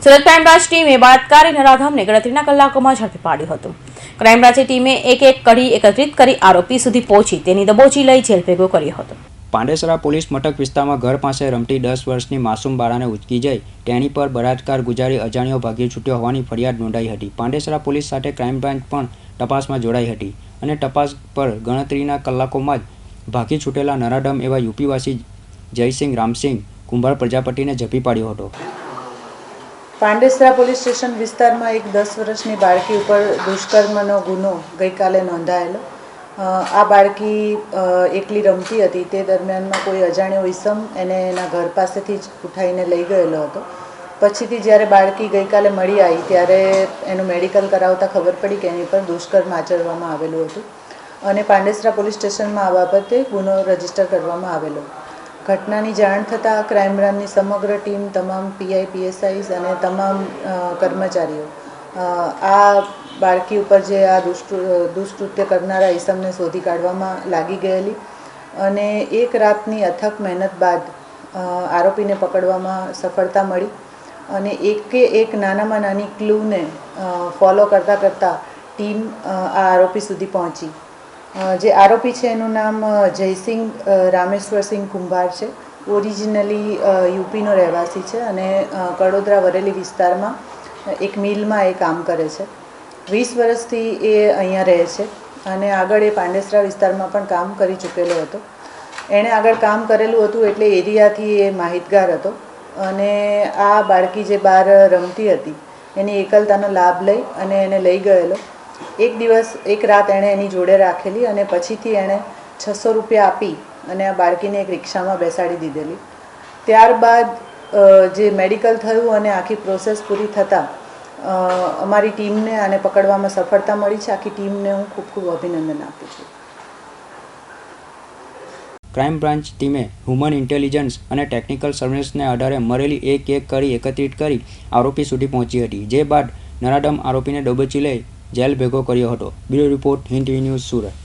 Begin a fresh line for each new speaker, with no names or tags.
Surat crime branch ટીમે બળાત્કારી નરાધમને ગણતરીના કલાકોમાં ઝડપી પાડ્યો હતો। ક્રાઇમ બ્રાન્ચની ટીમે એક કડી એકત્રિત કરી આરોપી સુધી પહોંચી તેની દબોચી લઈ જેલ ભેગો કર્યો હતો।
પાંડેસરા પોલીસ મથક વિસ્તારમાં ઘર પાસે રમતી 10 વર્ષની માસૂમ બાળાને ઉચકી જઈ તેની પર બળાત્કાર ગુજારી અજાણ્યો ભાગી છૂટ્યો હોવાની ફરિયાદ નોંધાઈ હતી। પાંડેસરા પોલીસ સાથે ક્રાઇમ બ્રાન્ચ પણ તપાસમાં જોડાઈ હતી અને તપાસ પર ગણતરીના કલાકોમાં જ ભાગી છૂટેલા નરાધમ એવા યુપીવાસી જયસિંહ રામસિંહ કુંભાર પ્રજાપતિને ઝડપી પાડ્યો હતો।
પાંડેસરા પોલીસ સ્ટેશન વિસ્તારમાં એક 10 વર્ષની બાળકી ઉપર દુષ્કર્મનો ગુનો ગઈકાલે નોંધાયેલો। આ બાળકી એકલી રમતી હતી તે દરમિયાનમાં કોઈ અજાણ્યો ઈસમ એને એના ઘર પાસેથી જ ઉઠાવીને લઈ ગયેલો હતો। પછીથી જ્યારે બાળકી ગઈકાલે મળી આવી ત્યારે એનું મેડિકલ કરાવતા ખબર પડી કે એની પર દુષ્કર્મ આચરવામાં આવેલું હતું અને પાંડેસરા પોલીસ સ્ટેશનમાં આ બાબતે ગુનો રજીસ્ટર કરવામાં આવેલો। ઘટનાની જાણ થતાં ક્રાઇમ બ્રાન્ચની સમગ્ર ટીમ, તમામ પીઆઈ, પીએસઆઈસ અને તમામ કર્મચારીઓ આ બાળકી ઉપર જે આ દુષ્કૃત્ય કરનારા ઈસમને શોધી કાઢવામાં લાગી ગયેલી અને એક રાતની અથક મહેનત બાદ આરોપીને પકડવામાં સફળતા મળી અને એક નાનામાં નાની ક્લૂને ફોલો કરતાં ટીમ આ આરોપી સુધી પહોંચી। જે આરોપી છે એનું નામ જયસિંહ રામેશ્વરસિંહ કુંભાર છે। ઓરિજિનલી યુપીનો રહેવાસી છે અને કડોદરા વરેલી વિસ્તારમાં એક મિલમાં એ કામ કરે છે। 20 વર્ષથી એ અહીંયા રહે છે અને આગળ એ પાંડેસરા વિસ્તારમાં પણ કામ કરી ચૂકેલો હતો। એણે આગળ કામ કરેલું હતું એટલે એરિયાથી એ માહિતગાર હતો અને આ બાળકી જે બહાર રમતી હતી એની એકલતાનો લાભ લઈ અને એને લઈ ગયેલો। એક દિવસ એક રાત એણે એની જોડે રાખેલી અને પછીથી એણે 600 રૂપિયા આપી અને આ બાળકીને એક રિક્ષામાં બેસાડી દીધેલી। ત્યારબાદ જે મેડિકલ થયું અને આખી પ્રોસેસ પૂરી થતાં અમારી ટીમને આને પકડવામાં સફળતા મળી છે। આખી ટીમને હું ખૂબ ખૂબ અભિનંદન આપું છું।
ક્રાઇમ બ્રાન્ચ ટીમે હ્યુમન ઇન્ટેલિજન્સ અને ટેકનિકલ સર્વેલન્સને આધારે મળેલી એક કડી એકત્રિત કરી આરોપી સુધી પહોંચી હતી, જે બાદ નરાધમ આરોપીને દબોચી લઈ જેલ ભેગો કર્યો હતો। Bureau report, Hind TV news, Surat.